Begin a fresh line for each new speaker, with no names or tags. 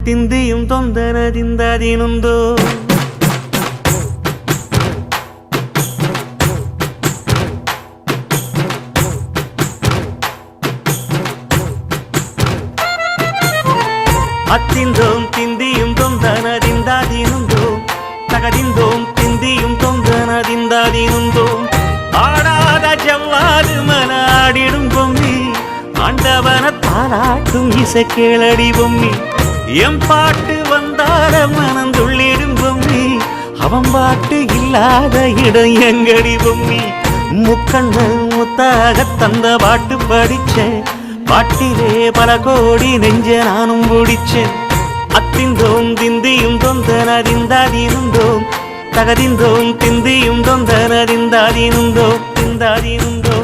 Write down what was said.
ತಿಂದಿಯುಂ ತೊಂದನದಿಂದದಿನುಂದೋ ಅತ್ತಿಂದೋಂ ತಿಂದಿಯುಂ ತೊಂದನದಿಂದದಿನುಂದೋ ತಗದಿಂದೋಂ ತಿಂದಿಯುಂ ತೊಂದನದಿಂದದಿನುಂದೋ ஆடாத ஜவ்வாது மனாடிடும் பொம்மி ஆண்டவன தாராட்டும் இசை கேளடி பொம்மி எம் பாட்டு வந்தார மனந்துள்ளிடும் பொம்மி அவன் பாட்டு இல்லாத இடம் எங்கடி பொம்மி முக்கண்ணு முத்தாக தந்த பாட்டு படிச்சேன் பாட்டிலே பல கோடி நெஞ்ச நானும் பிடிச்சேன் அத்திந்தோம் திந்தியும் தொந்தனதிந்தாதினுந்தோம் தகதிந்தோம் திந்தியும் தொந்தனதிந்தாதினுந்தோம் திந்தாதினுந்தோ